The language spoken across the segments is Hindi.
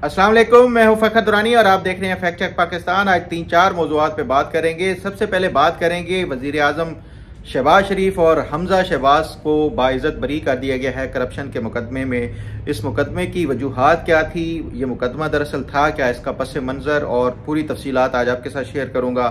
अस्सलाम वालेकुम, मैं हूं फ़खर दुरानी और आप देख रहे हैं फैक्ट चेक पाकिस्तान। आज 3-4 मौज़ूआत पे बात करेंगे। सबसे पहले बात करेंगे वज़ीर आज़म शहबाज शरीफ और हमजा शहबाज को बाइज़्ज़त बरी कर दिया गया है करप्शन के मुकदमे में। इस मुकदमे की वजूहात क्या थी, ये मुकदमा दरअसल था क्या, इसका पस मंज़र और पूरी तफसीलात आज आपके साथ शेयर करूँगा।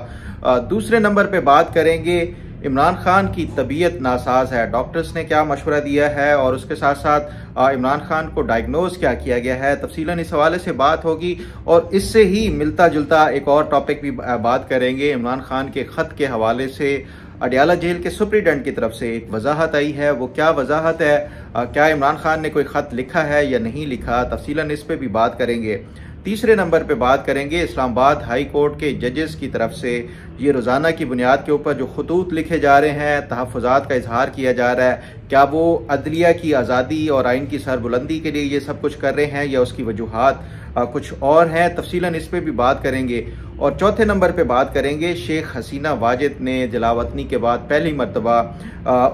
दूसरे नंबर पर बात करेंगे इमरान खान की तबीयत नासाज है, डॉक्टर्स ने क्या मशवरा दिया है और उसके साथ साथ इमरान खान को डायग्नोज क्या किया गया है। तफसीलन इस हवाले से बात होगी और इससे ही मिलता जुलता एक और टॉपिक भी बात करेंगे। इमरान खान के ख़त के हवाले से अडियाला जेल के सुप्रीडेंट की तरफ से एक वजाहत आई है, वो क्या वजाहत है, क्या इमरान खान ने कोई ख़त लिखा है या नहीं लिखा, तफसीलन इस पर भी बात करेंगे। तीसरे नंबर पे बात करेंगे इस्लामाबाद हाई कोर्ट के जजेस की तरफ से ये रोज़ाना की बुनियाद के ऊपर जो खतूत लिखे जा रहे हैं, तहफ़्फ़ुज़ात का इजहार किया जा रहा है, क्या वो अदलिया की आज़ादी और आइन की सरबुलंदी के लिए ये सब कुछ कर रहे हैं या उसकी वजूहात कुछ और हैं। तफसीलन इस पर भी बात करेंगे। और चौथे नंबर पे बात करेंगे शेख हसीना वाजिद ने जलावतनी के बाद पहली मरतबा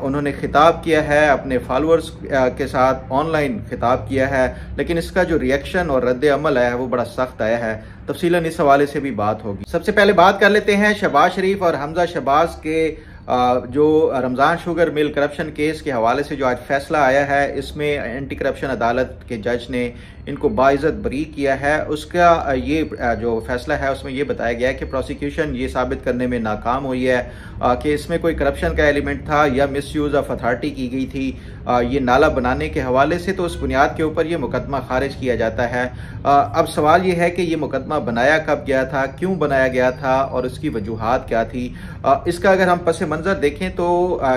उन्होंने खिताब किया है, अपने फॉलोअर्स के साथ ऑनलाइन खिताब किया है, लेकिन इसका जो रिएक्शन और रद्द अमल है वो बड़ा सख्त आया है। तफसीलन इस हवाले से भी बात होगी। सबसे पहले बात कर लेते हैं शहबाज शरीफ और हमजा शहबाज के जो Ramzan sugar mill corruption case के हवाले से जो आज फैसला आया है, इसमें एंटी करप्शन अदालत के जज ने इनको बाइज़्ज़त बरी किया है। उसका ये जो फैसला है उसमें ये बताया गया है कि प्रोसिक्यूशन ये साबित करने में नाकाम हुई है कि इसमें कोई करप्शन का एलिमेंट था या मिसयूज़ ऑफ अथॉरिटी की गई थी ये नाला बनाने के हवाले से, तो उस बुनियाद के ऊपर ये मुकदमा खारिज किया जाता है। अब सवाल ये है कि ये मुकदमा बनाया कब गया था, क्यों बनाया गया था और उसकी वजूहात क्या थी। इसका अगर हम पस मंज़र देखें तो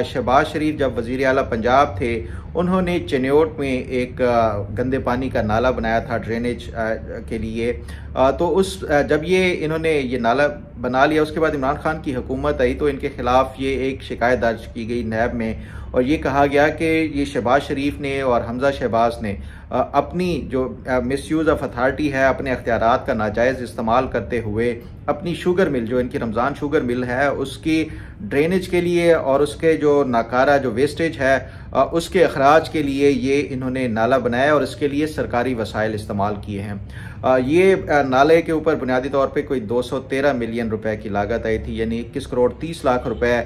शहबाज शरीफ जब वज़ीर आला पंजाब थे, उन्होंने चिन्योट में एक गंदे पानी का नाला बनाया था ड्रेनेज के लिए। तो उस जब ये इन्होंने ये नाला बना लिया, उसके बाद इमरान खान की हुकूमत आई तो इनके खिलाफ ये एक शिकायत दर्ज की गई नैब में और ये कहा गया कि ये शहबाज शरीफ ने और हमजा शहबाज ने अपनी जो मिसयूज़ ऑफ अथॉरिटी है, अपने अख्तियारात का नाजायज़ इस्तेमाल करते हुए अपनी शुगर मिल, जो इनकी रमज़ान शुगर मिल है, उसकी ड्रेनेज के लिए और उसके जो नाकारा जो वेस्टेज है उसके अखराज के लिए ये इन्होंने नाला बनाया और इसके लिए सरकारी वसाइल इस्तेमाल किए हैं। ये नाले के ऊपर बुनियादी तौर पे कोई 213 मिलियन रुपए की लागत आई थी, यानी 21 करोड़ 30 लाख रुपए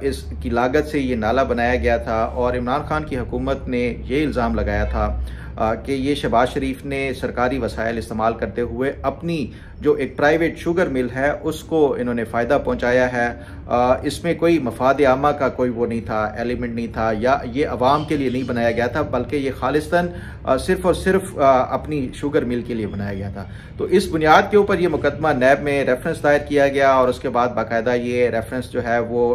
इसकी लागत से ये नाला बनाया गया था। और इमरान खान की हुकूमत ने ये इल्ज़ाम लगाया था कि ये शहबाज शरीफ ने सरकारी वसाइल इस्तेमाल करते हुए अपनी जो एक प्राइवेट शुगर मिल है उसको इन्होंने फ़ायदा पहुंचाया है। इसमें कोई मफाद आमा का कोई वो नहीं था, एलिमेंट नहीं था, या ये अवाम के लिए नहीं बनाया गया था, बल्कि ये खालिस्तन सिर्फ और सिर्फ अपनी शुगर मिल के लिए बनाया गया था। तो इस बुनियाद के ऊपर ये मुकदमा नैब में रेफरेंस दायर किया गया और उसके बाद बाकायदा ये रेफरेंस जो है वो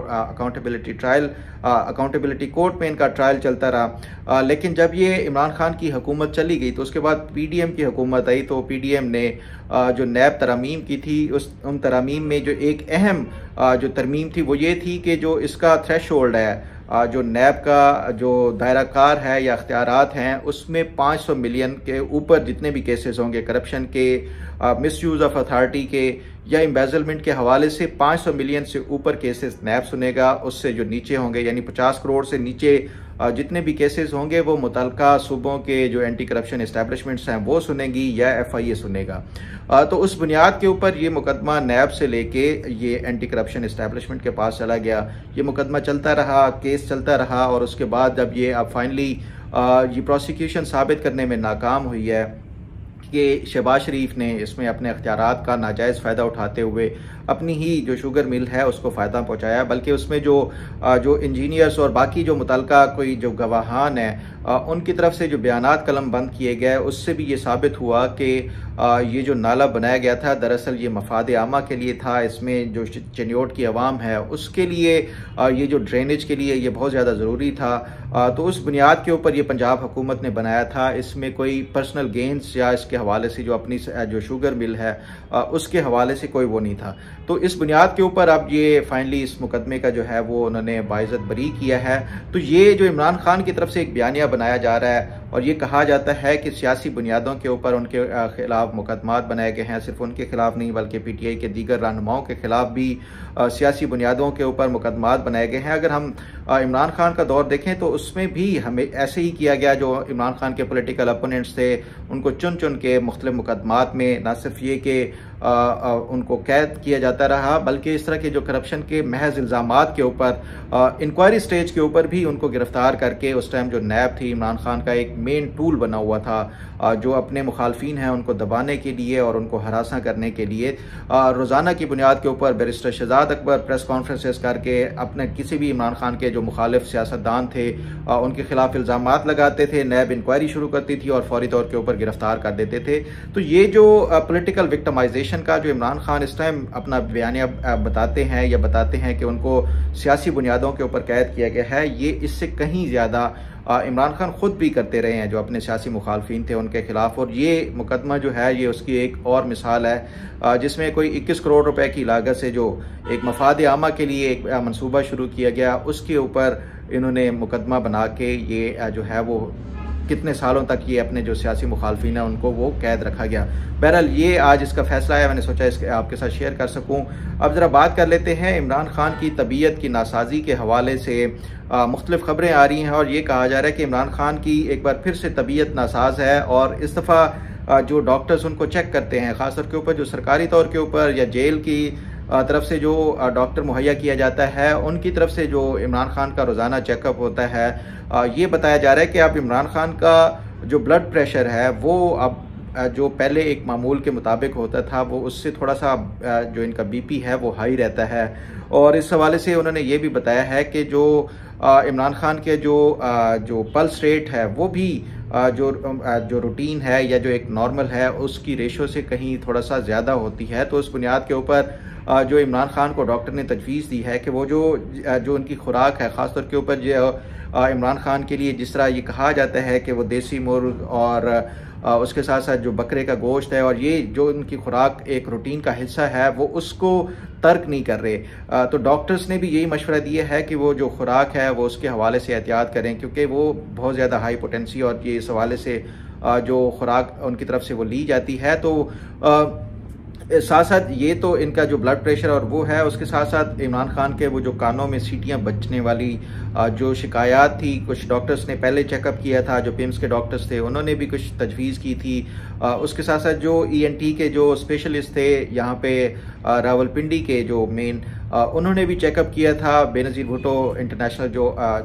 अकाउंटेबिलिटी कोर्ट में इनका ट्रायल चलता रहा। लेकिन जब ये इमरान खान की हुकूमत चली गई तो उसके बाद पीडीएम की हुकूमत आई, तो पीडीएम ने जो नैब तरमीम की थी उन तरमीम में जो एक अहम जो तरमीम थी वो ये थी कि जो इसका थ्रेशोल्ड है, जो नैब का जो दायरा कार है या अख्तियारात हैं, उसमें 500 मिलियन के ऊपर जितने भी केसेस होंगे करप्शन के, मिसयूज़ ऑफ अथॉरिटी के या एम्बेजलमेंट के हवाले से 500 मिलियन से ऊपर केसेस नैब सुनेगा। उससे जो नीचे होंगे यानी 50 करोड़ से नीचे जितने भी केसेस होंगे वो मुतलका सूबों के जो एंटी करप्शन इस्टेब्लिशमेंट्स हैं वो सुनेगी या FIA सुनेगा। तो उस बुनियाद के ऊपर ये मुकदमा नैब से लेके ये एंटी करप्शन इस्टेब्लिशमेंट के पास चला गया। ये मुकदमा चलता रहा, केस चलता रहा और उसके बाद जब ये अब फाइनली ये प्रोसिक्यूशन साबित करने में नाकाम हुई है कि शहबाज शरीफ ने इसमें अपने अख्तियारात का नाजायज़ फ़ायदा उठाते हुए अपनी ही जो शुगर मिल है उसको फ़ायदा पहुंचाया, बल्कि उसमें जो इंजीनियर्स और बाकी जो मुतलका कोई जो गवाहान है उनकी तरफ से जो बयानात कलम बंद किए गए, उससे भी ये साबित हुआ कि ये जो नाला बनाया गया था दरअसल ये मफाद आमा के लिए था। इसमें जो चिन्योट की आवाम है उसके लिए ये जो ड्रेनेज के लिए ये बहुत ज़्यादा ज़रूरी था। तो उस बुनियाद के ऊपर ये पंजाब हुकूमत ने बनाया था। इसमें कोई पर्सनल गेंस या इसके हवाले से जो अपनी जो शुगर मिल है उसके हवाले से कोई वो नहीं था। तो इस बुनियाद के ऊपर अब ये फाइनली इस मुकदमे का जो है वो उन्होंने बाइज़्ज़त बरी किया है। तो ये जो इमरान खान की तरफ से एक बयानिया बनाया जा रहा है और ये कहा जाता है कि सियासी बुनियादों के ऊपर उनके खिलाफ मुकदमात बनाए गए हैं। सिर्फ उनके खिलाफ नहीं बल्कि PTI के दीगर रहनुमाओं के खिलाफ भी सियासी बुनियादों के ऊपर मुकदमात बनाए गए हैं। अगर हम इमरान खान का दौर देखें तो उसमें भी हमें ऐसे ही किया गया। जो इमरान खान के पॉलिटिकल अपोनेंट्स थे उनको चुन चुन के मुख्तलिफ मुकदमात में न सिर्फ ये कि उनको कैद किया जाता रहा, बल्कि इस तरह के जो करप्शन के महज इल्ज़ामात के ऊपर इंक्वायरी स्टेज के ऊपर भी उनको गिरफ्तार करके, उस टाइम जो नैब थी इमरान खान का एक मेन टूल बना हुआ था जो अपने मुखालफिन हैं उनको दबाने के लिए और उनको हरासा करने के लिए रोज़ाना की बुनियाद के ऊपर barrister Shahzad Akbar press conferences करके अपने किसी भी इमरान खान के जो मुखालिफ सियासतदान थे उनके खिलाफ इल्ज़ामात लगाते थे। नैब इंक्वायरी शुरू करती थी और फौरी तौर के ऊपर गिरफ्तार कर देते थे। तो ये जो पॉलिटिकल विक्टिमाइजेशन का जो इमरान खान इस टाइम अपना बयानिया बताते हैं कि उनको सियासी बुनियादों के ऊपर कैद किया गया है, ये इससे कहीं ज़्यादा इमरान खान खुद भी करते रहे हैं जो अपने सियासी मुखालफिन थे उनके खिलाफ। और ये मुकदमा जो है ये उसकी एक और मिसाल है जिसमें कोई 21 करोड़ रुपए की लागत से जो एक मफाद आमा के लिए एक मंसूबा शुरू किया गया, उसके ऊपर इन्होंने मुकदमा बना के ये जो है वो कितने सालों तक ये अपने जो सियासी मुखालफिन है उनको वो कैद रखा गया। बहरहाल ये आज इसका फैसला है, मैंने सोचा इसके आपके साथ शेयर कर सकूं। अब ज़रा बात कर लेते हैं इमरान खान की तबीयत की नासाजी के हवाले से मुख्तलिफ खबरें आ रही हैं और ये कहा जा रहा है कि इमरान खान की एक बार फिर से तबीयत नासाज है और इस दफ़ा जो डॉक्टर्स उनको चेक करते हैं, ख़ासतौर के ऊपर जो सरकारी तौर के ऊपर या जेल की तरफ से जो डॉक्टर मुहैया किया जाता है, उनकी तरफ से जो इमरान खान का रोज़ाना चेकअप होता है, ये बताया जा रहा है कि अब इमरान खान का जो ब्लड प्रेशर है वो अब जो पहले एक मामूल के मुताबिक होता था वो उससे थोड़ा सा जो इनका BP है वो हाई रहता है। और इस हवाले से उन्होंने ये भी बताया है कि जो इमरान खान के जो पल्स रेट है वो भी जो रूटीन है या जो एक नॉर्मल है उसकी रेशो से कहीं थोड़ा सा ज़्यादा होती है। तो उस बुनियाद के ऊपर जो इमरान खान को डॉक्टर ने तजवीज़ दी है कि वो जो उनकी खुराक है, ख़ासतौर के ऊपर जो इमरान खान के लिए जिस तरह ये कहा जाता है कि वो देसी मुर्ग और उसके साथ साथ जो बकरे का गोश्त है और ये जो उनकी खुराक एक रूटीन का हिस्सा है वो उसको तर्क नहीं कर रहे। तो डॉक्टर्स ने भी यही मशवरा दिया है कि वो जो खुराक है वो उसके हवाले से एहतियात करें, क्योंकि वो बहुत ज़्यादा हाई पोटेंसी और ये इस हवाले से जो खुराक उनकी तरफ से वो ली जाती है। तो साथ साथ ये तो इनका जो ब्लड प्रेशर और वो है, उसके साथ साथ इमरान खान के वो जो कानों में सीटियां बजने वाली जो शिकायत थी, कुछ डॉक्टर्स ने पहले चेकअप किया था, जो पिम्स के डॉक्टर्स थे उन्होंने भी कुछ तजवीज़ की थी। उसके साथ साथ जो ENT के जो स्पेशलिस्ट थे यहाँ पे रावलपिंडी के जो मेन उन्होंने भी चेकअप किया था। बेनज़ीर भुट्टो इंटरनेशनल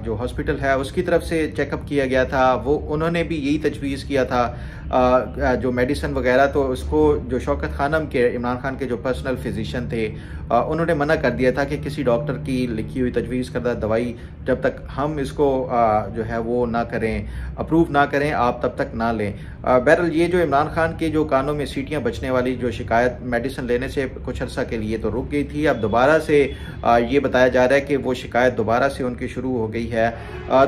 जो हॉस्पिटल है उसकी तरफ से चेकअप किया गया था, वो उन्होंने भी यही तजवीज़ किया था जो मेडिसिन वगैरह। तो उसको जो शौकत खानम के इमरान खान के जो पर्सनल फिजिशियन थे उन्होंने मना कर दिया था कि किसी डॉक्टर की लिखी हुई तजवीज़ करदा दवाई जब तक हम इसको जो है वो ना करें, अप्रूव ना करें, आप तब तक ना लें। बहरहाल ये जो इमरान खान के जो कानों में सीटियां बचने वाली जो शिकायत मेडिसिन लेने से कुछ अर्सा के लिए तो रुक गई थी, अब दोबारा से ये बताया जा रहा है कि वो शिकायत दोबारा से उनकी शुरू हो गई है।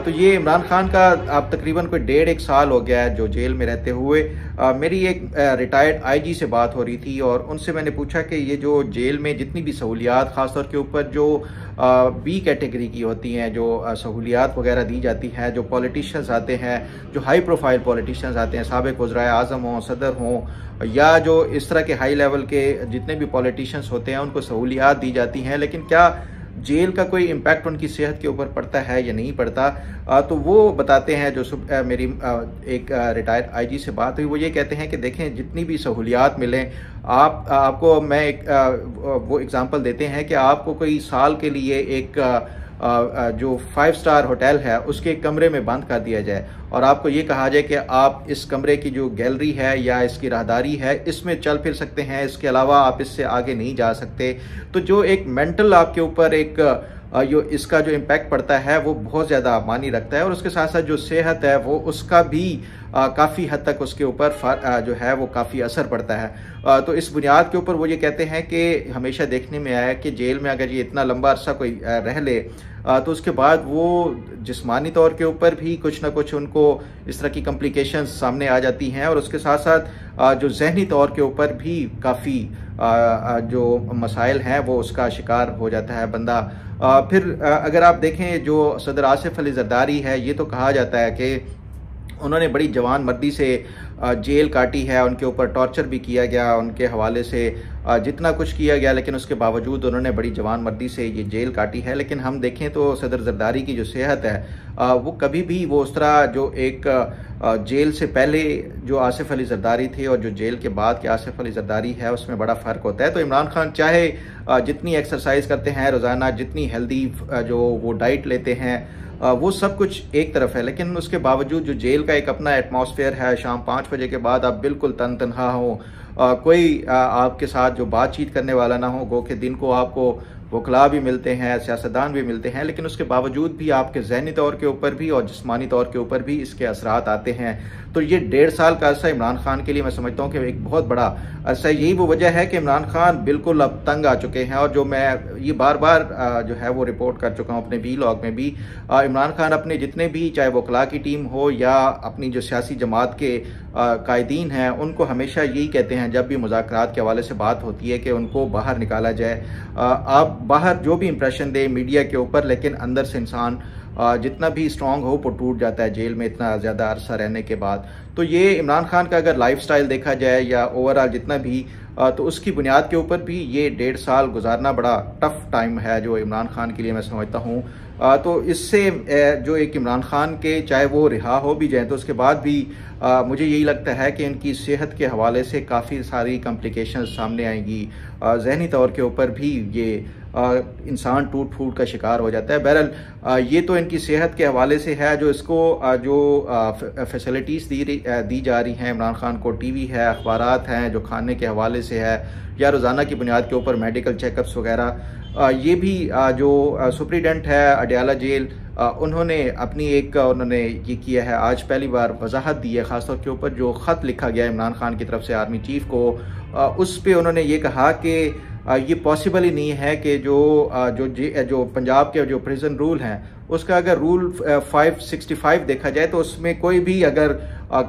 तो ये इमरान खान का अब तकरीबन कोई 1.5 साल हो गया है जो जेल में रहते हुए। मेरी एक रिटायर्ड IG से बात हो रही थी और उनसे मैंने पूछा कि ये जो जेल में जितनी भी सहूलियात, ख़ासतौर के ऊपर जो B कैटेगरी की होती हैं, जो सहूलियात वगैरह दी जाती हैं, जो पॉलिटिशियंस आते हैं, जो हाई प्रोफाइल पॉलिटिशियंस आते हैं, साबिक़ वज़राए आज़म हों, सदर हों या जो इस तरह के हाई लेवल के जितने भी पॉलिटिशियंस होते हैं उनको सहूलियात दी जाती हैं, लेकिन क्या जेल का कोई इम्पैक्ट उनकी सेहत के ऊपर पड़ता है या नहीं पड़ता? तो वो बताते हैं, जो मेरी एक रिटायर्ड IG से बात हुई, वो ये कहते हैं कि देखें जितनी भी सहूलियात मिलें, आपको मैं वो एग्ज़ाम्पल देते हैं कि आपको कोई साल के लिए एक जो 5 स्टार होटल है उसके कमरे में बंद कर दिया जाए और आपको ये कहा जाए कि आप इस कमरे की जो गैलरी है या इसकी राहदारी है इसमें चल फिर सकते हैं, इसके अलावा आप इससे आगे नहीं जा सकते। तो जो एक मेंटल आपके ऊपर एक इसका जो इम्पैक्ट पड़ता है वो बहुत ज़्यादा मानी रखता है और उसके साथ साथ जो सेहत है वो उसका भी काफ़ी हद तक उसके ऊपर जो है वो काफ़ी असर पड़ता है। तो इस बुनियाद के ऊपर वो ये कहते हैं कि हमेशा देखने में आया कि जेल में अगर ये इतना लंबा अरसा कोई रह ले तो उसके बाद वो जिस्मानी तौर के ऊपर भी कुछ ना कुछ उनको इस तरह की कॉम्प्लिकेशंस सामने आ जाती हैं और उसके साथ साथ जो जहनी तौर के ऊपर भी काफ़ी जो मसाइल हैं वो उसका शिकार हो जाता है बंदा। फिर अगर आप देखें जो सदर आसिफ अली जरदारी है, ये तो कहा जाता है कि उन्होंने बड़ी जवान मर्दी से जेल काटी है, उनके ऊपर टॉर्चर भी किया गया, उनके हवाले से जितना कुछ किया गया, लेकिन उसके बावजूद उन्होंने बड़ी जवान मर्दी से ये जेल काटी है। लेकिन हम देखें तो सदर जरदारी की जो सेहत है वो कभी भी वो उस तरह जो एक जेल से पहले जो आसिफ अली जरदारी थे और जो जेल के बाद के आसिफ अली जरदारी है उसमें बड़ा फ़र्क होता है। तो इमरान खान चाहे जितनी एक्सरसाइज करते हैं रोज़ाना, जितनी हेल्दी जो वो डाइट लेते हैं, वो सब कुछ एक तरफ है, लेकिन उसके बावजूद जो जेल का एक अपना एटमॉस्फेयर है, शाम 5 बजे के बाद आप बिल्कुल तनहा हो, कोई आपके साथ जो बातचीत करने वाला ना हो, गो के दिन को आपको वकला भी मिलते हैं, सियासतदान भी मिलते हैं, लेकिन उसके बावजूद भी आपके ज़हनी तौर के ऊपर भी और जिस्मानी तौर के ऊपर भी इसके असरात आते हैं। तो ये 1.5 साल का अरसा इमरान खान के लिए मैं समझता हूँ कि एक बहुत बड़ा अरसा। यही वो वजह है कि इमरान खान बिल्कुल अब तंग आ चुके हैं, और जो मैं ये बार बार जो है वो रिपोर्ट कर चुका हूँ अपने वीलॉग में भी। इमरान खान अपने जितने भी, चाहे वकला की टीम हो या अपनी जो सियासी जमात के कायदीन हैं, उनको हमेशा यही कहते हैं जब भी मुज़ाकरात के हवाले से बात होती है कि उनको बाहर निकाला जाए। आप बाहर जो भी इंप्रेशन दे मीडिया के ऊपर, लेकिन अंदर से इंसान जितना भी स्ट्रांग हो वो टूट जाता है जेल में इतना ज़्यादा अरसा रहने के बाद। तो ये इमरान खान का अगर लाइफस्टाइल देखा जाए या ओवरऑल जितना भी, तो उसकी बुनियाद के ऊपर भी ये 1.5 साल गुजारना बड़ा टफ टाइम है जो इमरान खान के लिए मैं समझता हूँ। तो इससे जो एक इमरान खान के चाहे वो रिहा हो भी जाए तो उसके बाद भी मुझे यही लगता है कि इनकी सेहत के हवाले से काफ़ी सारी कॉम्प्लिकेशंस सामने आएंगी। जहनी तौर के ऊपर भी ये इंसान टूट फूट का शिकार हो जाता है। बहरहाल ये तो इनकी सेहत के हवाले से है। जो इसको जो फैसिलिटीज़ दी जा रही हैं इमरान खान को, टीवी है, अखबारात हैं, जो खाने के हवाले से है या रोज़ाना की बुनियाद के ऊपर मेडिकल चेकअप्स वगैरह, ये भी जो सुप्रीडेंट है अडयाला जेल, उन्होंने अपनी उन्होंने ये किया है, आज पहली बार वजाहत दी है ख़ासतौर के ऊपर जो ख़त लिखा गया इमरान खान की तरफ से आर्मी चीफ को, उस पे उन्होंने ये कहा कि ये पॉसिबल ही नहीं है कि जो पंजाब के जो प्रिजन रूल हैं उसका अगर रूल 565 देखा जाए तो उसमें कोई भी अगर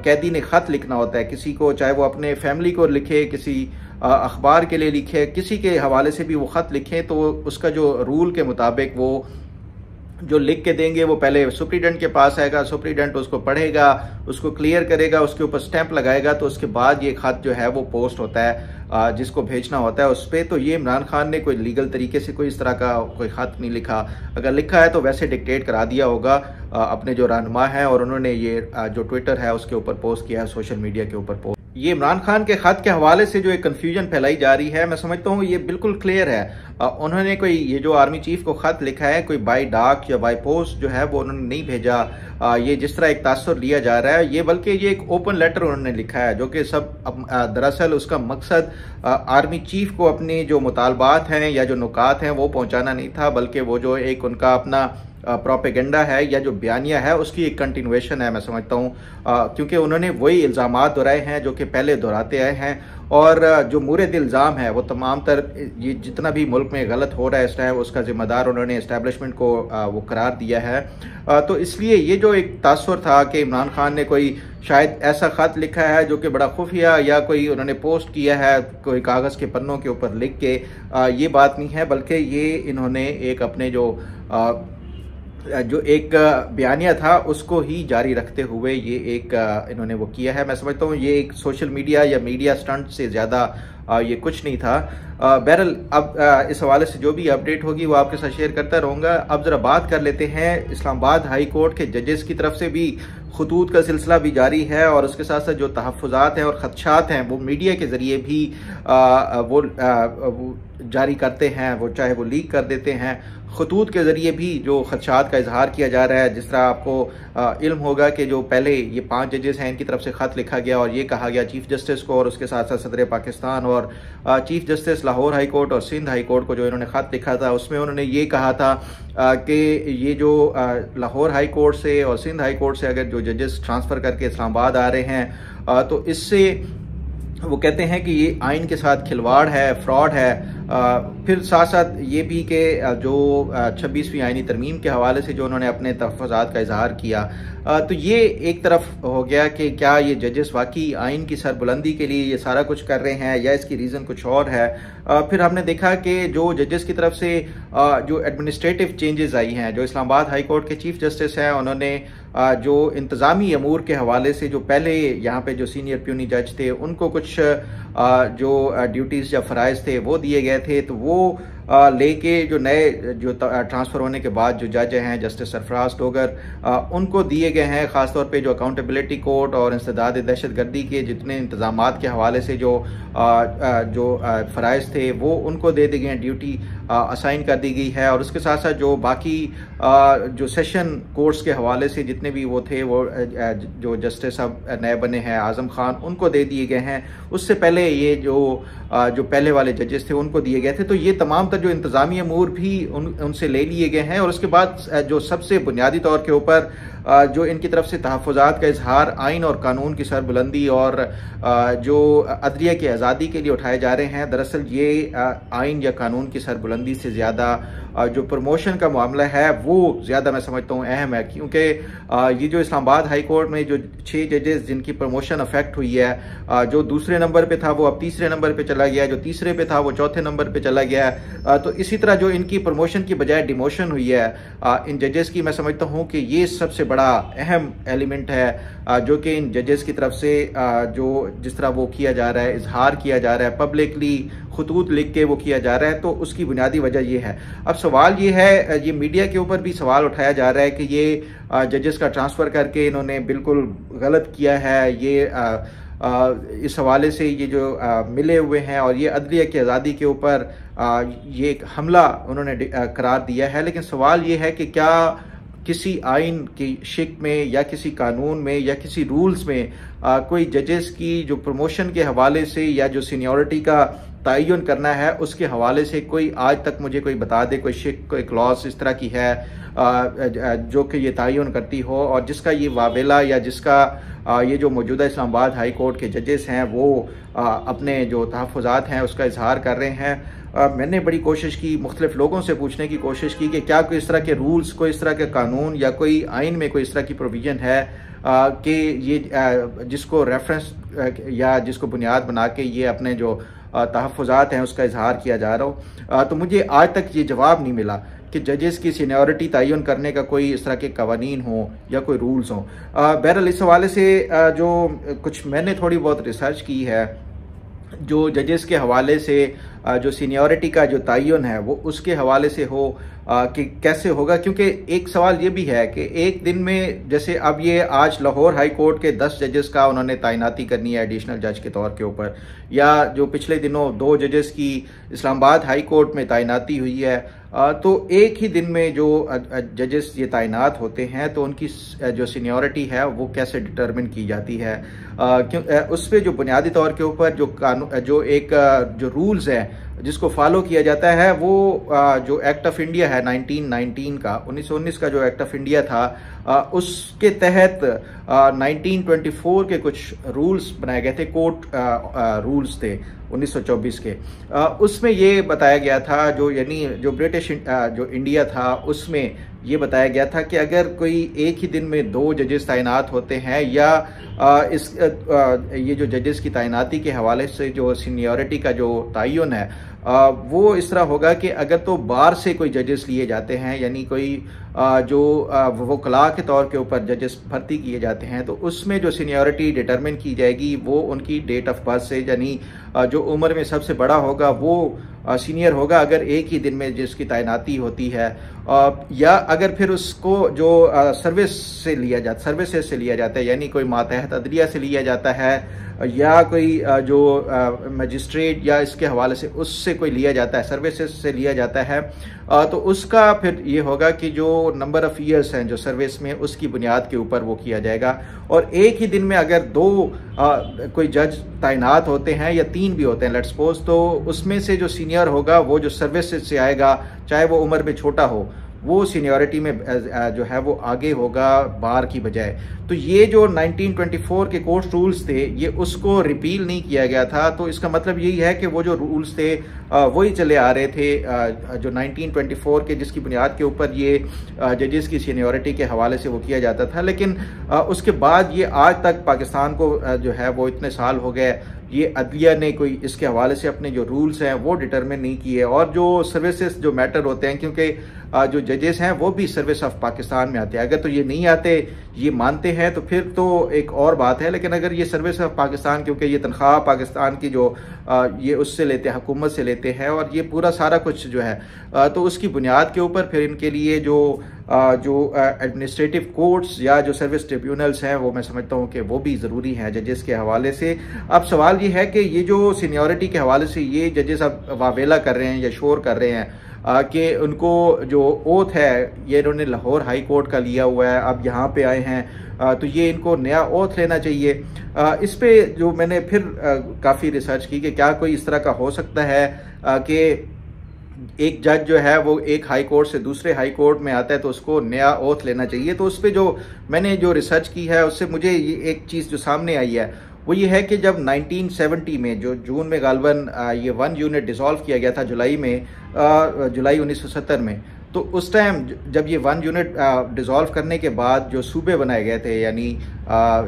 कैदी ने ख़त लिखना होता है किसी को, चाहे वो अपने फैमिली को लिखे, किसी अखबार के लिए लिखे, किसी के हवाले से भी वो ख़त लिखें, तो उसका जो रूल के मुताबिक वो जो लिख के देंगे वो पहले सुप्रीडेंट के पास आएगा, सुप्रीडेंट उसको पढ़ेगा, उसको क्लियर करेगा, उसके ऊपर स्टैंप लगाएगा, तो उसके बाद ये खत जो है वो पोस्ट होता है जिसको भेजना होता है उस पर। तो ये इमरान खान ने कोई लीगल तरीके से कोई इस तरह का कोई खत नहीं लिखा, अगर लिखा है तो वैसे डिक्टेट करा दिया होगा अपने जो रहनुमा है, और उन्होंने ये जो ट्विटर है उसके ऊपर पोस्ट किया है, सोशल मीडिया के ऊपर पोस्ट। ये इमरान खान के खत के हवाले से जो एक कन्फ्यूजन फैलाई जा रही है, मैं समझता हूँ ये बिल्कुल क्लियर है। उन्होंने कोई ये जो आर्मी चीफ को खत लिखा है कोई बाय डाक या बाय पोस्ट जो है वो उन्होंने नहीं भेजा, ये जिस तरह एक तासुर लिया जा रहा है, ये बल्कि ये एक ओपन लेटर उन्होंने लिखा है जो कि सब दरअसल उसका मकसद आर्मी चीफ को अपने जो मुतालबात हैं या जो नुकात हैं वो पहुंचाना नहीं था, बल्कि वो जो एक उनका अपना प्रोपेगेंडा है या जो बयानिया है उसकी एक कंटिन्यूएशन है मैं समझता हूँ, क्योंकि उन्होंने वही इल्ज़ामात दोहराए हैं जो कि पहले दोहराते आए हैं, और जो मुरद इल्ज़ाम है वो तमाम तर ये जितना भी मुल्क में गलत हो रहा है इस टाइम उसका ज़िम्मेदार उन्होंने इस्टेब्लिशमेंट को वो करार दिया है। तो इसलिए ये जो एक तासुर था कि इमरान खान ने कोई शायद ऐसा ख़त लिखा है जो कि बड़ा खुफिया या कोई उन्होंने पोस्ट किया है कोई कागज़ के पन्नों के ऊपर लिख के, ये बात नहीं है, बल्कि ये इन्होंने एक अपने जो एक बयानिया था उसको ही जारी रखते हुए ये एक इन्होंने वो किया है। मैं समझता हूँ ये एक सोशल मीडिया या मीडिया स्टंट से ज़्यादा ये कुछ नहीं था। बहरहाल अब इस हवाले से जो भी अपडेट होगी वो आपके साथ शेयर करता रहूँगा। अब ज़रा बात कर लेते हैं, इस्लामाबाद हाई कोर्ट के जजेस की तरफ से भी खतूत का सिलसिला भी जारी है, और उसके साथ साथ जो तहफ़्फ़ुज़ात हैं और ख़दशात हैं वो मीडिया के ज़रिए भी वो जारी करते हैं, वो चाहे वो लीक कर देते हैं। खतूत के ज़रिए भी जो खदशात का इजहार किया जा रहा है, जिस तरह आपको इल्म होगा कि जो पहले ये 5 जजेस हैं इनकी तरफ से ख़त लिखा गया और ये कहा गया चीफ जस्टिस को, और उसके साथ साथ सदर पाकिस्तान और chief justice Lahore high court और सिंध हाई कोर्ट को जो इन्होंने ख़त लिखा था उसमें उन्होंने ये कहा था कि ये जो लाहौर हाई कोर्ट से और सिंध हाई कोर्ट से अगर जो जजेस ट्रांसफ़र करके इस्लामाबाद आ रहे हैं तो इससे वो कहते हैं कि ये आइन के साथ खिलवाड़ है, फ्रॉड है, फिर साथ साथ ये भी कि जो 26वीं आईनी तरमीम के हवाले से जो उन्होंने अपने तहफ़्फ़ुज़ात का इजहार किया, तो ये एक तरफ हो गया कि क्या ये जजेस वाकई आइन की सरबुलंदी के लिए ये सारा कुछ कर रहे हैं या इसकी रीज़न कुछ और है। फिर हमने देखा कि जो जजेस की तरफ से जो एडमिनिस्ट्रेटिव चेंजेस आई हैं, जो इस्लामाबाद हाई कोर्ट के चीफ जस्टिस हैं, उन्होंने जो इंतज़ामी अमूर के हवाले से जो पहले यहाँ पे जो सीनियर प्यूनी जज थे उनको कुछ जो ड्यूटीज़ या फ़राइज़ थे वो दिए गए थे, तो वो लेके जो नए जो ट्रांसफ़र होने के बाद जो जज हैं जस्टिस सरफराज टोगर, उनको दिए गए हैं। ख़ासतौर पे जो अकाउंटेबिलिटी कोर्ट और इंसदाद दहशत गर्दी के जितने इंतज़ामात के हवाले से जो फ़राइज़ थे वो उनको दे दी गए हैं, ड्यूटी असाइन कर दी गई है। और उसके साथ साथ जो बाकी जो सेशन कोर्ट्स के हवाले से जितने भी वो थे, वो जो जस्टिस अब नए बने हैं आज़म खान, उनको दे दिए गए हैं। उससे पहले ये जो पहले वाले जजेस थे उनको दिए गए थे। तो ये तमाम जो इंतज़ामी अमूर भी उनसे ले लिए गए हैं। और उसके बाद जो सबसे बुनियादी तौर के ऊपर जो इनकी तरफ से तहफ़्फ़ुज़ात का इजहार आइन और कानून की सरबुलंदी और जो अदलिया की आज़ादी के लिए उठाए जा रहे हैं, दरअसल ये आइन या कानून की सरबुलंदी से ज़्यादा जो प्रमोशन का मामला है वो ज़्यादा मैं समझता हूँ अहम है। क्योंकि ये जो इस्लामाबाद हाई कोर्ट में जो 6 जजेस जिनकी प्रमोशन अफेक्ट हुई है, जो दूसरे नंबर पे था वो अब तीसरे नंबर पे चला गया, जो तीसरे पे था वो चौथे नंबर पे चला गया। तो इसी तरह जो इनकी प्रमोशन की बजाय डिमोशन हुई है इन जजेस की, मैं समझता हूँ कि ये सबसे बड़ा अहम एलिमेंट है जो कि इन जजेस की तरफ से जो जिस तरह वो किया जा रहा है, इजहार किया जा रहा है, पब्लिकली खतूत लिख के वो किया जा रहा है। तो उसकी बुनियादी वजह ये है। अब सवाल ये है, ये मीडिया के ऊपर भी सवाल उठाया जा रहा है कि ये जजेस का ट्रांसफ़र करके इन्होंने बिल्कुल गलत किया है। ये इस हवाले से ये जो मिले हुए हैं और ये अदलिया की आज़ादी के ऊपर ये एक हमला उन्होंने करार दिया है। लेकिन सवाल ये है कि क्या किसी आइन की शिक में या किसी कानून में या किसी रूल्स में कोई जजेस की जो प्रमोशन के हवाले से या जो सीनियरिटी का तयन करना है उसके हवाले से कोई आज तक मुझे कोई बता दे, कोई शिक, कोई क्लॉज इस तरह की है जो कि ये तयन करती हो और जिसका ये वावेला या जिसका ये जो मौजूदा इस्लामाबाद हाई कोर्ट के जजेस हैं वो अपने जो तहफ़्फ़ुज़ात हैं उसका इजहार कर रहे हैं। मैंने बड़ी कोशिश की, मुख्तलिफ लोगों से पूछने की कोशिश की कि क्या कोई इस तरह के रूल्स, कोई इस तरह के कानून या कोई आइन में कोई इस तरह की प्रोविज़न है कि ये जिसको रेफरेंस या जिसको बुनियाद बना के ये अपने जो तहफ़्फ़ुज़ात हैं उसका इजहार किया जा रहा हो। तो मुझे आज तक ये जवाब नहीं मिला कि जजेस की सीनियरिटी तयन करने का कोई इस तरह के कवानीन हो या कोई रूल्स हों। बहरहाल इस हवाले से जो कुछ मैंने थोड़ी बहुत रिसर्च की है, जो जजेस के हवाले से जो सीनियरिटी का जो तयन है वो उसके हवाले से हो कि कैसे होगा। क्योंकि एक सवाल ये भी है कि एक दिन में जैसे अब ये आज लाहौर हाई कोर्ट के 10 जजेस का उन्होंने तैनाती करनी है एडिशनल जज के तौर के ऊपर, या जो पिछले दिनों 2 जजेस की इस्लामाबाद हाई कोर्ट में तैनाती हुई है, तो एक ही दिन में जो जजेस ये तैनात होते हैं तो उनकी जो सीनियरिटी है वो कैसे डिटरमिन की जाती है। क्यों उस पर जो बुनियादी तौर के ऊपर जो कानून जो एक जो रूल्स हैं जिसको फॉलो किया जाता है वो जो एक्ट ऑफ इंडिया है 1919 का, 1919 का जो एक्ट ऑफ इंडिया था उसके तहत 1924 के कुछ रूल्स बनाए गए थे, कोर्ट रूल्स थे 1924 के। उसमें ये बताया गया था, जो यानी जो ब्रिटिश जो इंडिया था उसमें ये बताया गया था कि अगर कोई एक ही दिन में 2 जजेस तैनात होते हैं या ये जो जजेस की तैनाती के हवाले से जो सीनियरिटी का जो तयन है वो इस तरह होगा कि अगर तो बाहर से कोई जजेस लिए जाते हैं, यानी कोई जो वकला के तौर के ऊपर जजेस भर्ती किए जाते हैं, तो उसमें जो सीनियरिटी डिटरमिन की जाएगी वो उनकी डेट ऑफ बर्थ से, यानी जो उम्र में सबसे बड़ा होगा वो सीनियर होगा अगर एक ही दिन में जिसकी तैनाती होती है, या अगर फिर उसको जो सर्विस से लिया जाता है, यानी कोई मातहत अदलिया से लिया जाता है या कोई जो मजिस्ट्रेट या इसके हवाले से उससे कोई लिया जाता है, सर्विसेज से लिया जाता है, तो उसका फिर ये होगा कि जो नंबर ऑफ़ ईयर्स हैं जो सर्विस में उसकी बुनियाद के ऊपर वो किया जाएगा। और एक ही दिन में अगर 2 कोई जज तैनात होते हैं या 3 भी होते हैं लेट्स सपोज, तो उसमें से जो सीनियर होगा वो जो सर्विसेज से आएगा, चाहे वो उम्र में छोटा हो, वो सीनियरिटी में जो है वो आगे होगा बार की बजाय। तो ये जो 1924 के कोर्ट रूल्स थे ये उसको रिपील नहीं किया गया था। तो इसका मतलब यही है कि वो जो रूल्स थे वही चले आ रहे थे जो 1924 के, जिसकी बुनियाद के ऊपर ये जजेस की सीनियरिटी के हवाले से वो किया जाता था। लेकिन उसके बाद ये आज तक पाकिस्तान को जो है वो इतने साल हो गए, ये अदलिया ने कोई इसके हवाले से अपने जो रूल्स हैं वो डिटरमिन नहीं किए। और जो सर्विसेज जो मैटर होते हैं, क्योंकि जो जजेस हैं वो भी सर्विस ऑफ पाकिस्तान में आते हैं, अगर तो ये नहीं आते, ये मानते हैं तो फिर तो एक और बात है। लेकिन अगर ये सर्विस ऑफ पाकिस्तान, क्योंकि ये तनख्वाह पाकिस्तान की जो ये उससे लेते हैं, हुकूमत से लेते हैं, और ये पूरा सारा कुछ जो है तो उसकी बुनियाद के ऊपर फिर इनके लिए जो एडमिनिस्ट्रेटिव कोर्ट्स या जो सर्विस ट्रिब्यूनल्स हैं वो मैं समझता हूँ कि वो भी ज़रूरी हैं जजेस के हवाले से। अब सवाल ये है कि ये जो सीनियरिटी के हवाले से ये जजेस अब वावेला कर रहे हैं या शोर कर रहे हैं कि उनको जो ओथ है ये इन्होंने लाहौर हाई कोर्ट का लिया हुआ है, अब यहाँ पे आए हैं तो ये इनको नया ओथ लेना चाहिए। इस पे जो मैंने फिर काफ़ी रिसर्च की कि क्या कोई इस तरह का हो सकता है कि एक जज जो है वो एक हाई कोर्ट से दूसरे हाई कोर्ट में आता है तो उसको नया ओथ लेना चाहिए। तो उस पर जो मैंने जो रिसर्च की है उससे मुझे ये एक चीज़ जो सामने आई है वो ये है कि जब 1970 में जो जून में गालबन ये 1 यूनिट डिसॉल्व किया गया था जुलाई 1970 में, तो उस टाइम जब ये 1 यूनिट डिसॉल्व करने के बाद जो सूबे बनाए गए थे, यानी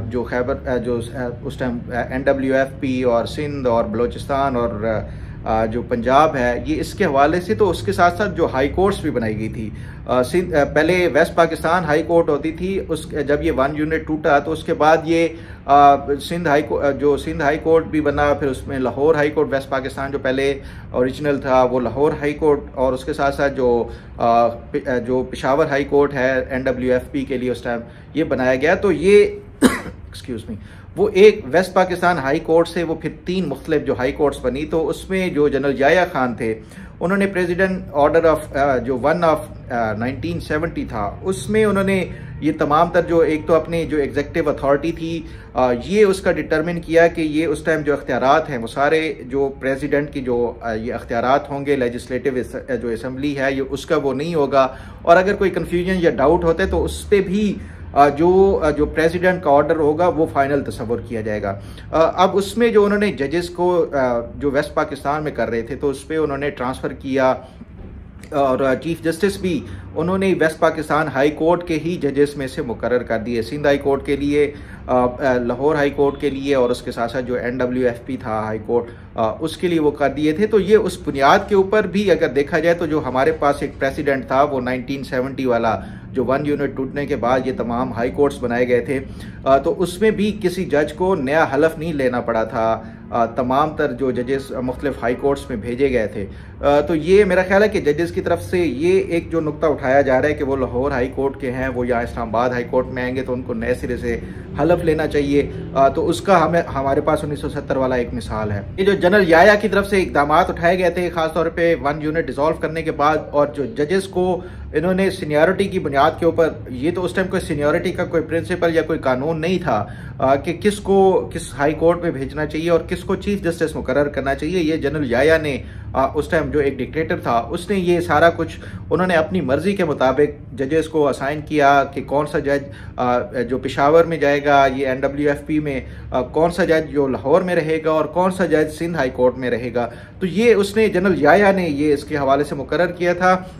जो खैबर जो उस टाइम NWFP और सिंध और बलोचिस्तान और जो पंजाब है, ये इसके हवाले से, तो उसके साथ साथ जो हाई कोर्ट्स भी बनाई गई थी। पहले वेस्ट पाकिस्तान हाई कोर्ट होती थी, उस जब ये 1 यूनिट टूटा तो उसके बाद ये सिंध हाई कोर्ट भी बना, फिर उसमें Lahore high court, west Pakistan जो पहले ओरिजिनल था वो लाहौर हाई कोर्ट, और उसके साथ साथ जो पेशावर हाई कोर्ट है NWFP के लिए उस टाइम ये बनाया गया। तो ये एक्सक्यूज मी, वो एक वेस्ट पाकिस्तान हाई कोर्ट से वो फिर 3 मुख्तलिफ जो हाई कोर्ट्स बनी। तो उसमें जो जनरल याया खान थे उन्होंने प्रेसिडेंट ऑर्डर ऑफ जो 1 ऑफ 1970 था उसमें उन्होंने ये तमाम तर जो एक तो अपनी जो एग्जेक्टिव अथॉरिटी थी ये उसका डिटरमिन किया कि ये उस टाइम जो अख्तियारात हैं वो सारे जो प्रेसिडेंट की जो ये अख्तियारात होंगे, लेजिस्लेटिव जो असम्बली है ये उसका वो नहीं होगा, और अगर कोई कन्फ्यूजन या डाउट होता है तो उस पर भी जो प्रेसिडेंट का ऑर्डर होगा वो फाइनल तस्वर किया जाएगा। अब उसमें जो उन्होंने जजेस को जो वेस्ट पाकिस्तान में कर रहे थे तो उस पर उन्होंने ट्रांसफ़र किया, और चीफ जस्टिस भी उन्होंने वेस्ट पाकिस्तान हाई कोर्ट के ही जजेस में से मुकर्रर कर दिए, सिंध हाई कोर्ट के लिए, लाहौर हाई कोर्ट के लिए, और उसके साथ साथ जो NWFP था हाई कोर्ट उसके लिए वो कर दिए थे। तो ये उस बुनियाद के ऊपर भी अगर देखा जाए तो जो हमारे पास एक प्रेसिडेंट था वो 1970 वाला, जो 1 यूनिट टूटने के बाद ये तमाम हाई कोर्ट्स बनाए गए थे, तो उसमें भी किसी जज को नया हलफ नहीं लेना पड़ा था, तमाम तर जो जजेस मुख्तलिफ हाई कोर्ट्स में भेजे गए थे। तो ये मेरा ख्याल है कि जजेस की तरफ से ये एक जो नुक्ता उठाया जा रहा है कि वो लाहौर हाई कोर्ट के हैं, वो यहाँ इस्लामाबाद हाई कोर्ट में आएंगे तो उनको नए सिरे से हलफ लेना चाहिए। तो उसका हमारे पास 1970 वाला एक मिसाल है। ये जो जनरल याया की तरफ से इकदाम उठाए गए थे खासतौर पे 1 यूनिट डिसॉल्व करने के बाद, और जो जजेस को इन्होंने सीनियरिटी की बुनियाद के ऊपर, ये तो उस टाइम कोई सीनियरिटी का कोई प्रिंसिपल या कोई कानून नहीं था कि किसको किस हाई कोर्ट में भेजना चाहिए और किसको चीफ जस्टिस मुकर्रर करना चाहिए। ये जनरल याया ने उस टाइम जो एक डिक्टेटर था उसने ये सारा कुछ उन्होंने अपनी मर्जी के मुताबिक जजेस को असाइन किया कि कौन सा जज जो पेशावर में जाएगा ये NWFP में, कौन सा जज जो लाहौर में रहेगा और कौन सा जज सिंध हाई कोर्ट में रहेगा। तो ये उसने जनरल याया ने ये इसके हवाले से मुकर्रर किया था,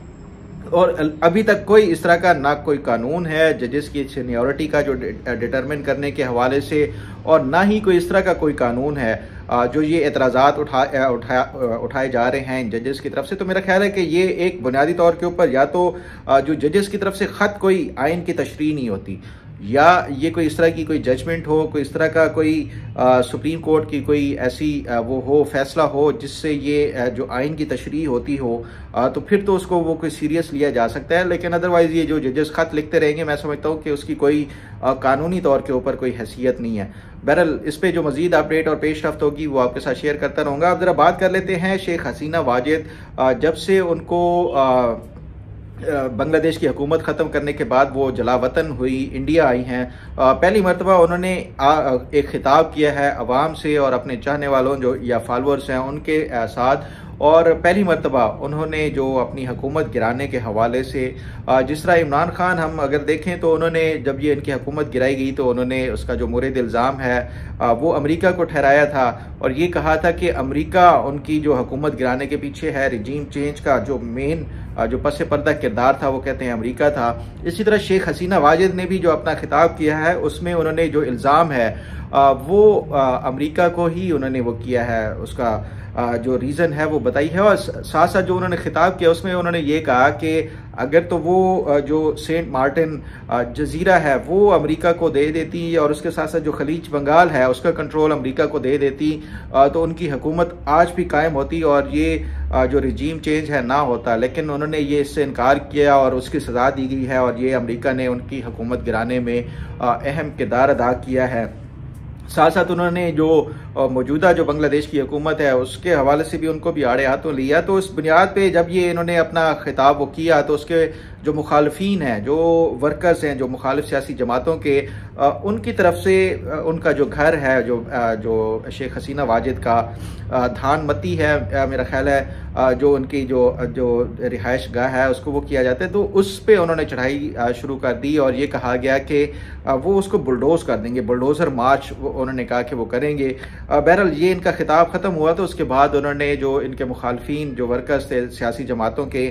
और अभी तक कोई इस तरह का ना कोई कानून है जजेस की सीनियरिटी का जो डिटरमिन करने के हवाले से, और ना ही कोई इस तरह का कोई कानून है जो ये एतराज़ात उठाए जा रहे हैं जजेस की तरफ से। तो मेरा ख्याल है कि ये एक बुनियादी तौर के ऊपर या तो जो जजेस की तरफ से ख़त कोई आइन की तशरीह नहीं होती, या ये कोई इस तरह की कोई जजमेंट हो, कोई इस तरह का कोई सुप्रीम कोर्ट की कोई ऐसी वो हो फैसला हो जिससे ये जो आइन की तशरीह होती हो, तो फिर तो उसको वो कोई सीरियस लिया जा सकता है। लेकिन अदरवाइज़ ये जो जजेस ख़त लिखते रहेंगे, मैं समझता हूँ कि उसकी कोई कानूनी तौर के ऊपर कोई हैसियत नहीं है। बहरहाल इस पे जो मजीद अपडेट और पेश रफ्त होगी वो आपके साथ शेयर करता रहूँगा। अब ज़रा बात कर लेते हैं शेख हसीना वाजिद। जब से उनको बांग्लादेश की हुकूमत ख़त्म करने के बाद वो जलावतन हुई, इंडिया आई हैं, पहली मरतबा उन्होंने एक ख़िताब किया है अवाम से और अपने चाहने वालों जो या फॉलोअर्स हैं उनके साथ। और पहली मरतबा उन्होंने जो अपनी हुकूमत गिराने के हवाले से जिस तरह इमरान खान हम अगर देखें तो उन्होंने जब ये इनकी हुकूमत गिराई गई तो उन्होंने उसका जो मुरद इल्ज़ाम है वो अमेरिका को ठहराया था और ये कहा था कि अमेरिका उनकी जो हुकूमत गिराने के पीछे है। रिजीम चेंज का जो मेन जो पस पर्दा किरदार था वो कहते हैं अमेरिका था। इसी तरह शेख हसीना वाजिद ने भी जो अपना खिताब किया है उसमें उन्होंने जो इल्ज़ाम है वो अमेरिका को ही उन्होंने वो किया है, उसका जो रीज़न है वो बताई है। और साथ साथ जो उन्होंने खिताब किया उसमें उन्होंने ये कहा कि अगर तो वो जो सेंट मार्टिन जजीरा है वो अमेरिका को दे देती और उसके साथ साथ जो खलीज बंगाल है उसका कंट्रोल अमेरिका को दे देती तो उनकी हुकूमत आज भी कायम होती और ये जो रिजीम चेंज है ना होता। लेकिन उन्होंने ये इससे इनकार किया और उसकी सज़ा दी गई है और ये अमेरिका ने उनकी हुकूमत गिराने में अहम किरदार अदा किया है। साथ साथ उन्होंने जो मौजूदा जो बांग्लादेश की हुकूमत है उसके हवाले से भी उनको भी आड़े हाथों लिया। तो इस बुनियाद पे जब ये इन्होंने अपना खिताब वो किया तो उसके जो मुखालफीन हैं, जो वर्कर्स हैं, जो मुखालिफ सियासी जमातों के उनकी तरफ से उनका जो घर है जो शेख हसीना वाजिद का धानमती है मेरा ख्याल है जो उनकी जो रिहाइश गाह है उसको वो किया जाता है, तो उस पर उन्होंने चढ़ाई शुरू कर दी और ये कहा गया कि वो उसको बुलडोज कर देंगे, बुलडोज़र मार्च उन्होंने कहा कि वो करेंगे। बहरहाल ये इनका खिताब ख़त्म हुआ तो उसके बाद उन्होंने जो इनके मुखालफीन जो वर्कर्स थे सियासी जमातों के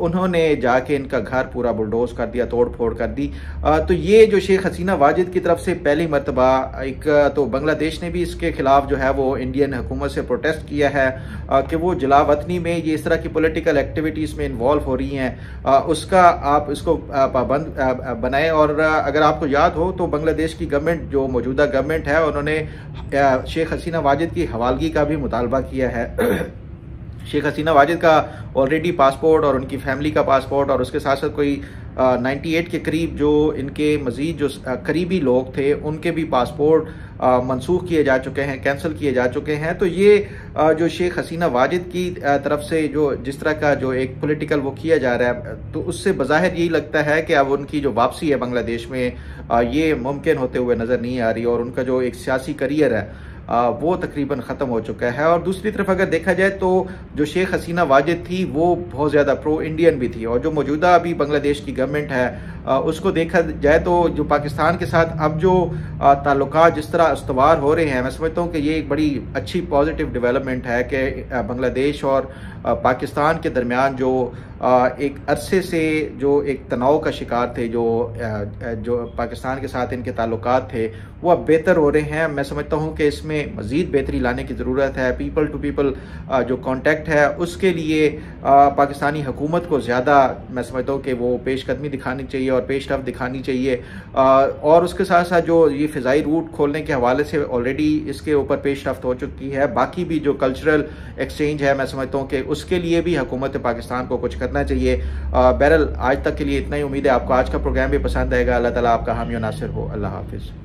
उन्होंने जाके इनका घर पूरा बुलडोज कर दिया, तोड़ फोड़ कर दी। तो ये जो शेख हसीना वाजिद की तरफ से पहली मरतबा एक तो बांग्लादेश ने भी इसके खिलाफ जो है वो इंडियन हुकूमत से प्रोटेस्ट किया है कि वो जलावतनी में ये इस तरह की पॉलिटिकल एक्टिविटीज़ में इन्वॉल्व हो रही हैं, उसका आप इसको पाबंद बनाएं। और अगर आपको याद हो तो बांग्लादेश की गवर्नमेंट जो मौजूदा गवर्नमेंट है उन्होंने शेख हसीना वाजिद की हवालगी का भी मुतालबा किया है। शेख हसीना वाजिद का ऑलरेडी पासपोर्ट और उनकी फैमिली का पासपोर्ट और उसके साथ साथ कोई 98 के करीब जो इनके मज़ीद जो करीबी लोग थे उनके भी पासपोर्ट मनसूख किए जा चुके हैं, कैंसिल किए जा चुके हैं। तो ये जो शेख हसीना वाजिद की तरफ से जो जिस तरह का जो एक पॉलिटिकल वो किया जा रहा है तो उससे बज़ाहिर यही लगता है कि अब उनकी जो वापसी है बांग्लादेश में ये मुमकिन होते हुए नज़र नहीं आ रही और उनका जो एक सियासी करियर है वो तकरीबन ख़त्म हो चुका है। और दूसरी तरफ अगर देखा जाए तो जो शेख हसीना वाजिद थी वो बहुत ज़्यादा प्रो इंडियन भी थी और जो मौजूदा अभी बांग्लादेश की गवर्नमेंट है उसको देखा जाए तो जो पाकिस्तान के साथ अब जो ताल्लुकात जिस तरह इस्तवार हो रहे हैं, मैं समझता हूँ कि ये एक बड़ी अच्छी पॉजिटिव डेवलपमेंट है कि बांग्लादेश और पाकिस्तान के दरमियान जो एक अरसे से जो एक तनाव का शिकार थे, जो पाकिस्तान के साथ इनके ताल्लुकात थे वो अब बेहतर हो रहे हैं। मैं समझता हूँ कि इसमें मज़ीद बेहतरी लाने की ज़रूरत है। पीपल टू पीपल जो कॉन्टेक्ट है उसके लिए पाकिस्तानी हुकूमत को ज़्यादा मैं समझता हूँ कि वो पेशकदमी दिखानी चाहिए और पेशरफ दिखानी चाहिए। और उसके साथ साथ जो ये फ़िज़ाई रूट खोलने के हवाले से ऑलरेडी इसके ऊपर पेशरफ हो चुकी है। बाकी भी जो कल्चरल एक्सचेंज है मैं समझता हूँ कि उसके लिए भी हुकूमत पाकिस्तान को कुछ करना चाहिए। बहरहाल आज तक के लिए इतना ही। उम्मीद है आपको आज का प्रोग्राम भी पसंद आएगा। अल्लाह ताला आपका हामी और नासिर हो। अल्लाह हाफिज़।